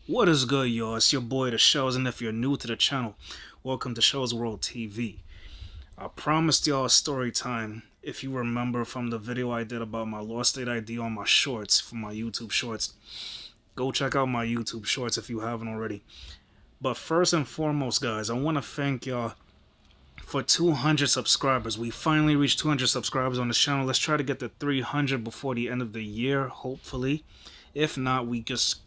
What is good, y'all? It's your boy, The Shows, and if you're new to the channel, welcome to Shows World TV. I promised y'all a story time. If you remember from the video I did about my lost state ID on my shorts, for my YouTube shorts, go check out my YouTube shorts if you haven't already. But first and foremost, guys, I want to thank y'all for 200 subscribers. We finally reached 200 subscribers on this channel. Let's try to get to 300 before the end of the year, hopefully. If not, we just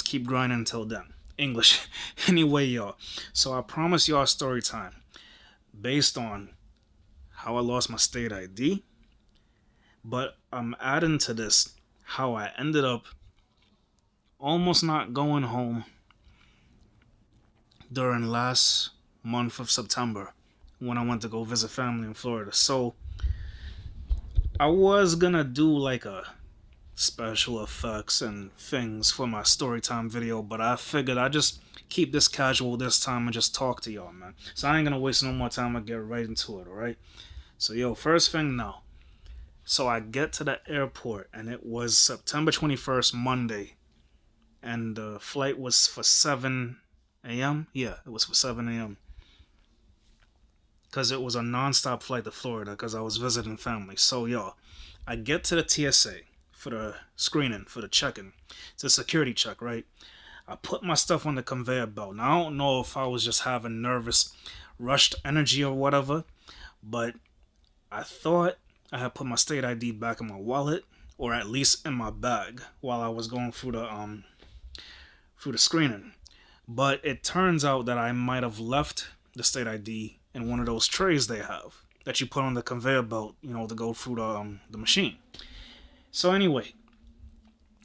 keep grinding until then. English. Anyway, y'all. So I promise y'all story time based on how I lost my state ID, but I'm adding to this how I ended up almost not going home during last month of September when I went to go visit family in Florida. So I was gonna do like a special effects and things for my storytime video, but I figured I'd just keep this casual this time and just talk to y'all, man. So I ain't gonna waste no more time. I get right into it, alright? So yo, first thing now. So I get to the airport and it was September 21st, Monday, and the flight was for 7 a.m. Yeah, it was for 7 a.m. because it was a non-stop flight to Florida because I was visiting family. So yo, I get to the TSA for the screening, for the check-in. It's a security check, right? I put my stuff on the conveyor belt. Now, I don't know if I was just having nervous, rushed energy or whatever, but I thought I had put my state ID back in my wallet, or at least in my bag, while I was going through the screening. But it turns out that I might have left the state ID in one of those trays they have that you put on the conveyor belt, to go through the machine. So anyway,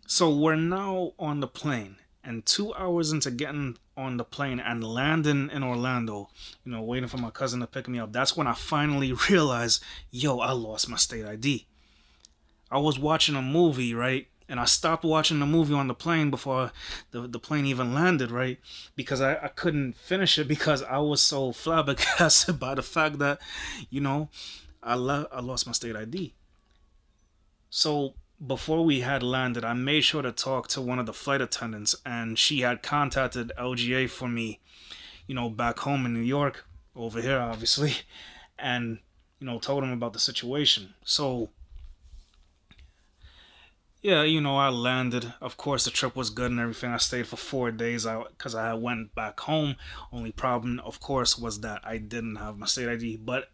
so we're now on the plane, and 2 hours into getting on the plane and landing in Orlando, waiting for my cousin to pick me up, that's when I finally realized, yo, I lost my state ID. I was watching a movie, right? And I stopped watching the movie on the plane before the plane even landed, right? Because I couldn't finish it because I was so flabbergasted by the fact that, I lost my state ID. So before we had landed, I made sure to talk to one of the flight attendants, and she had contacted LGA for me, back home in New York, over here obviously, and told them about the situation. So yeah, I landed. Of course, the trip was good and everything. I stayed for 4 days because I went back home. Only problem, of course, was that I didn't have my state ID. But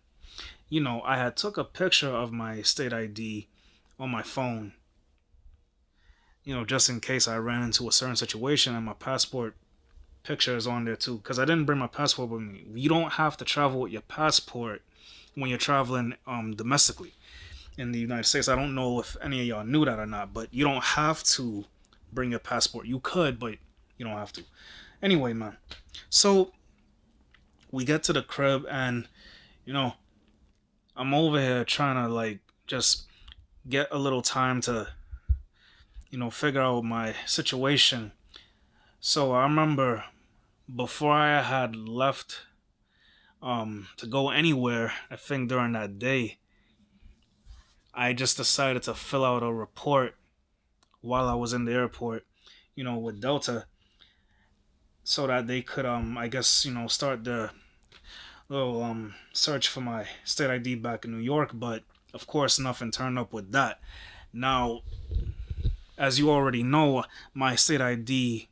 I had took a picture of my state ID on my phone, just in case I ran into a certain situation, and my passport picture is on there too, because I didn't bring my passport with me. You don't have to travel with your passport when you're traveling domestically in the United States. I don't know if any of y'all knew that or not, but you don't have to bring your passport. You could, but you don't have to. Anyway, man. So we get to the crib, and I'm over here trying to just get a little time to figure out my situation. So I remember before I had left to go anywhere, I think during that day, I just decided to fill out a report while I was in the airport, with Delta, so that they could I guess, start the little search for my state ID back in New York. But of course nothing turned up with that. Now, as you already know, my state ID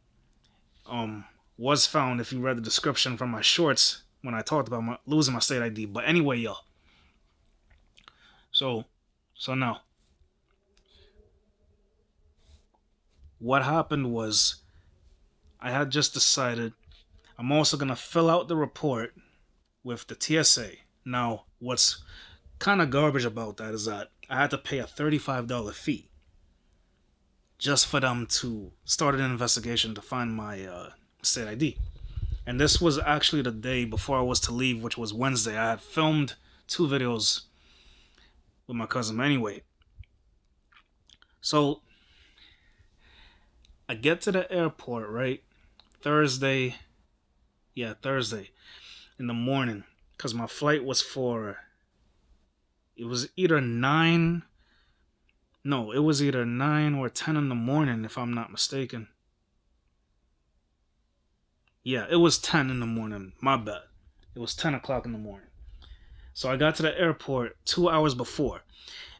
was found, if you read the description from my shorts when I talked about losing my state ID. But anyway, y'all. So now, what happened was I had just decided I'm also gonna fill out the report with the TSA. Now, what's kind of garbage about that is that I had to pay a $35 fee just for them to start an investigation to find my state ID. And this was actually the day before I was to leave, which was Wednesday. I had filmed 2 videos with my cousin. Anyway, so I get to the airport, right? Thursday in the morning, because my flight was it was either 9 no, it was either 9 or 10 in the morning, if I'm not mistaken. Yeah, it was 10 in the morning. My bad. It was 10 o'clock in the morning. So I got to the airport 2 hours before.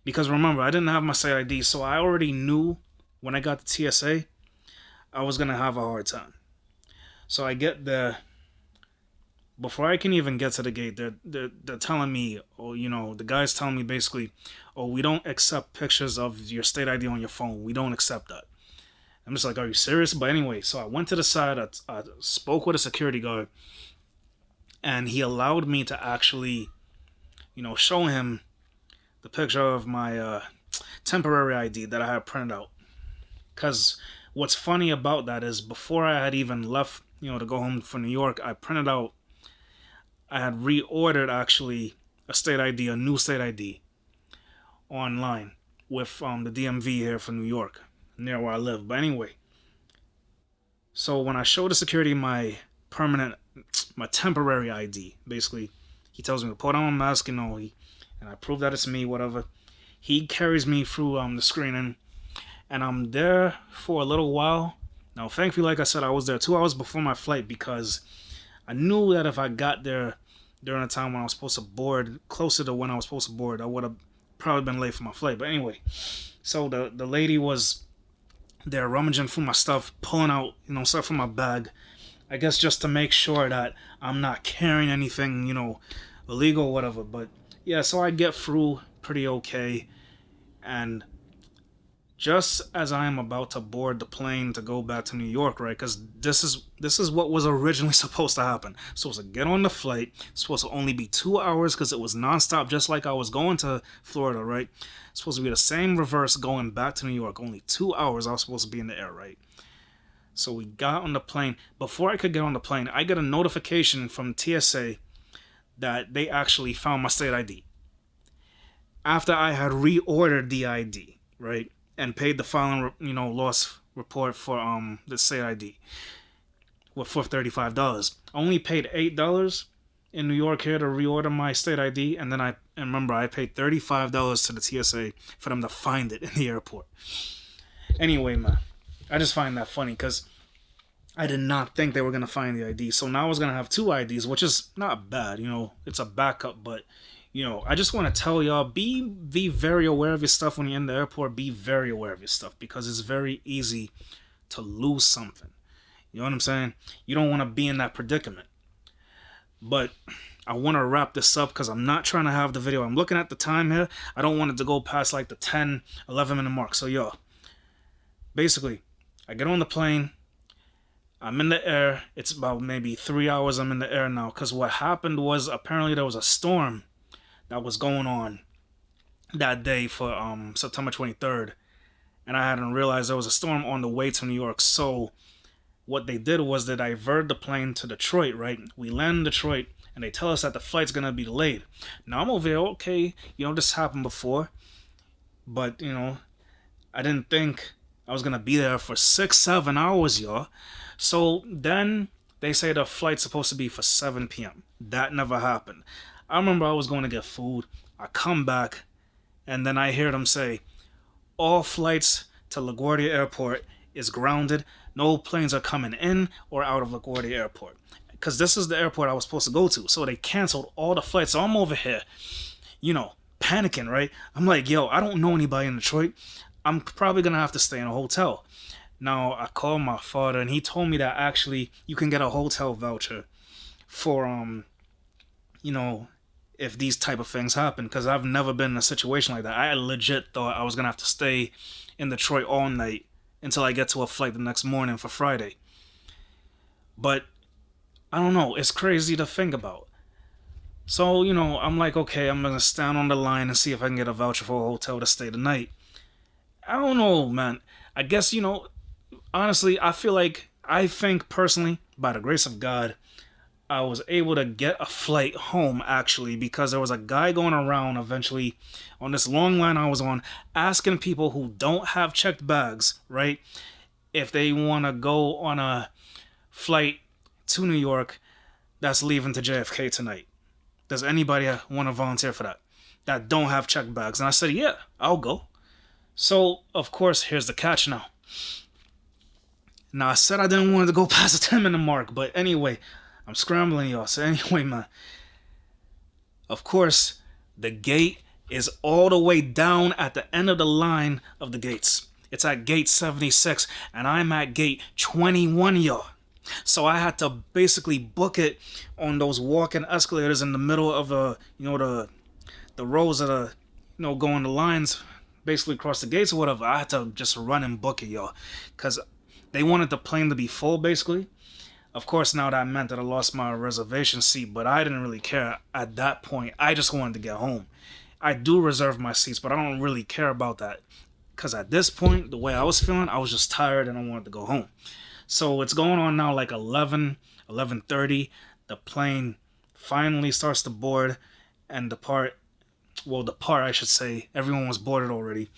Because remember, I didn't have my state ID, so I already knew when I got to TSA, I was gonna have a hard time. So I get there. Before I can even get to the gate, they're telling me, oh, the guy's telling me basically, oh, we don't accept pictures of your state ID on your phone. We don't accept that. I'm just like, are you serious? But anyway, so I went to the side. I spoke with a security guard, and he allowed me to actually, show him the picture of my temporary ID that I had printed out. Because what's funny about that is before I had even left, to go home for New York, I had reordered actually a state ID, a new state ID online with the DMV here for New York, near where I live. But anyway, so when I show the security my temporary ID, basically, he tells me to put on a mask, and I prove that it's me, whatever. He carries me through the screening, and I'm there for a little while. Now, thankfully, like I said, I was there 2 hours before my flight because I knew that if I got there during the time when I was supposed to board, closer to when I was supposed to board, I would have probably been late for my flight. But anyway, so the lady was there rummaging through my stuff, pulling out, stuff from my bag. I guess just to make sure that I'm not carrying anything, illegal or whatever. But yeah, so I get through pretty okay. And just as I am about to board the plane to go back to New York, right? Because this is what was originally supposed to happen. Supposed to get on the flight. Supposed to only be 2 hours because it was nonstop, just like I was going to Florida, right? Supposed to be the same reverse going back to New York. Only 2 hours I was supposed to be in the air, right? So we got on the plane. Before I could get on the plane, I get a notification from TSA that they actually found my state ID. After I had reordered the ID, right? And paid the filing, loss report for the state ID for $35. I only paid $8 in New York here to reorder my state ID, and then I remember I paid $35 to the TSA for them to find it in the airport. Anyway, man, I just find that funny because I did not think they were gonna find the ID. So now I was gonna have two IDs, which is not bad. It's a backup, but I just want to tell y'all, be very aware of your stuff when you're in the airport. Be very aware of your stuff because it's very easy to lose something. You know what I'm saying? You don't want to be in that predicament. But I want to wrap this up because I'm not trying to have the video. I'm looking at the time here. I don't want it to go past like the 10, 11 minute mark. So, yo, basically, I get on the plane. I'm in the air. It's about maybe 3 hours I'm in the air now because what happened was apparently there was a storm that was going on that day for September 23rd, and I hadn't realized there was a storm on the way to New York. So what they did was they diverted the plane to Detroit, right? We land in Detroit, and they tell us that the flight's gonna be delayed. Now I'm over here, okay, this happened before, but I didn't think I was gonna be there for 6-7 hours, y'all. So then they say the flight's supposed to be for 7 p.m. That never happened. I remember I was going to get food. I come back, and then I hear them say, all flights to LaGuardia Airport is grounded. No planes are coming in or out of LaGuardia Airport. Because this is the airport I was supposed to go to. So they canceled all the flights. So I'm over here, panicking, right? I'm like, yo, I don't know anybody in Detroit. I'm probably going to have to stay in a hotel. Now, I called my father, and he told me that actually you can get a hotel voucher for, if these type of things happen, because I've never been in a situation like that. I legit thought I was gonna have to stay in Detroit all night until I get to a flight the next morning for Friday. But I don't know, it's crazy to think about. So, I'm like, okay, I'm gonna stand on the line and see if I can get a voucher for a hotel to stay the night. I don't know, man. I guess, honestly, I think personally, by the grace of God, I was able to get a flight home actually because there was a guy going around eventually on this long line I was on asking people who don't have checked bags, right, if they want to go on a flight to New York that's leaving to JFK tonight. Does anybody want to volunteer for that don't have checked bags? And I said, yeah, I'll go. So, of course, here's the catch now. Now, I said I didn't want to go past the 10-minute mark, but anyway, I'm scrambling, y'all. So anyway, man, of course, the gate is all the way down at the end of the line of the gates. It's at gate 76, and I'm at gate 21, y'all. So I had to basically book it on those walking escalators in the middle of the rows of the going the lines basically across the gates or whatever. I had to just run and book it, y'all, because they wanted the plane to be full basically. Of course, now that meant that I lost my reservation seat, but I didn't really care at that point. I just wanted to get home. I do reserve my seats, but I don't really care about that. Because at this point, the way I was feeling, I was just tired and I wanted to go home. So it's going on now like 11, 11:30. The plane finally starts to board and depart. Well, depart, I should say. Everyone was boarded already.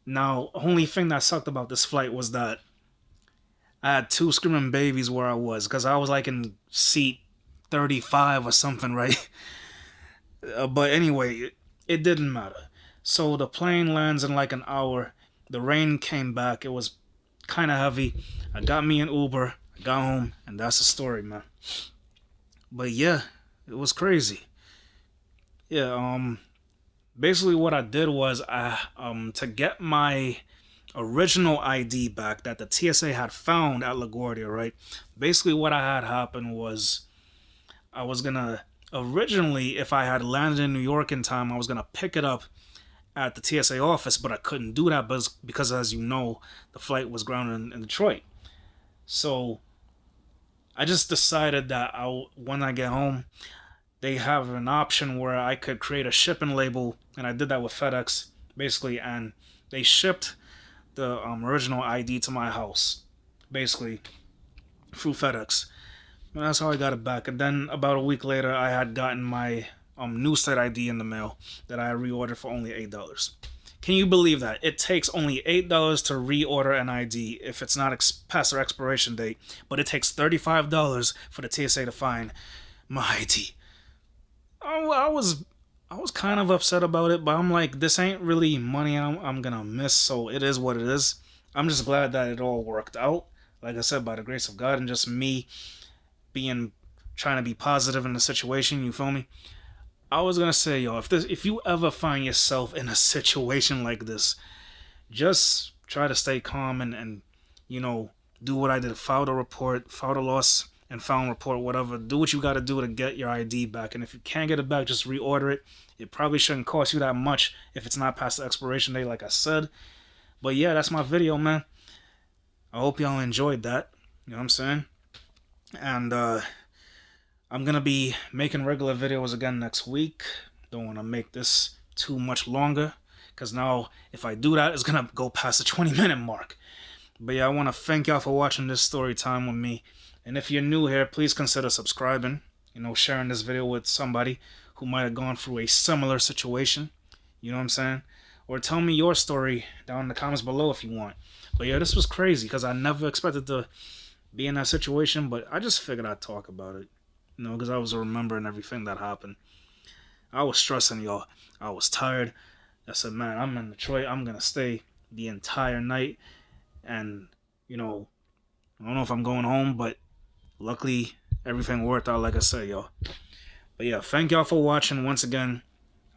Now, only thing that sucked about this flight was that I had two screaming babies where I was, because I was like in seat 35 or something, right? But anyway, it didn't matter. So the plane lands in like an hour. The rain came back. It was kind of heavy. I got me an Uber. I got home, and that's the story, man. But yeah, it was crazy. Yeah, basically what I did was to get my original ID back that the TSA had found at LaGuardia, right? Basically what I had happen was I was gonna originally, if I had landed in New York in time, I was gonna pick it up at the TSA office, but I couldn't do that because as you know, the flight was grounded in Detroit. So I just decided that when I get home, they have an option where I could create a shipping label, and I did that with FedEx basically, and they shipped the original ID to my house basically through FedEx. And that's how I got it back. And then about a week later, I had gotten my new state ID in the mail that I reordered for only $8. Can you believe that? It takes only $8 to reorder an ID if it's not past their expiration date, but it takes $35 for the TSA to find my ID. I was kind of upset about it, but I'm like, this ain't really money I'm gonna miss, so it is what it is. I'm just glad that it all worked out. Like I said, by the grace of God, and just me being trying to be positive in the situation. You feel me? I was gonna say, y'all, if you ever find yourself in a situation like this, just try to stay calm and do what I did. File the report, file the loss and found report, whatever. Do what you got to do to get your ID back. And if you can't get it back, just reorder it. It probably shouldn't cost you that much if it's not past the expiration date, like I said. But yeah, that's my video, man. I hope y'all enjoyed that. You know what I'm saying? And I'm gonna be making regular videos again next week. Don't want to make this too much longer, because now if I do that, it's gonna go past the 20-minute mark. But yeah, I want to thank y'all for watching this story time with me. And if you're new here, please consider subscribing, sharing this video with somebody who might have gone through a similar situation. You know what I'm saying? Or tell me your story down in the comments below if you want. But yeah, this was crazy because I never expected to be in that situation, but I just figured I'd talk about it. Because I was remembering everything that happened. I was stressing, y'all. I was tired. I said, man, I'm in Detroit. I'm going to stay the entire night. And, I don't know if I'm going home, but luckily everything worked out, like I said, y'all. But yeah, thank y'all for watching once again.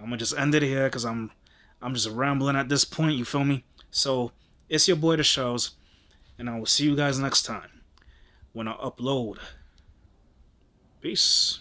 I'm going to just end it here because I'm just rambling at this point, you feel me? So, it's your boy, The Shells, and I will see you guys next time when I upload. Peace.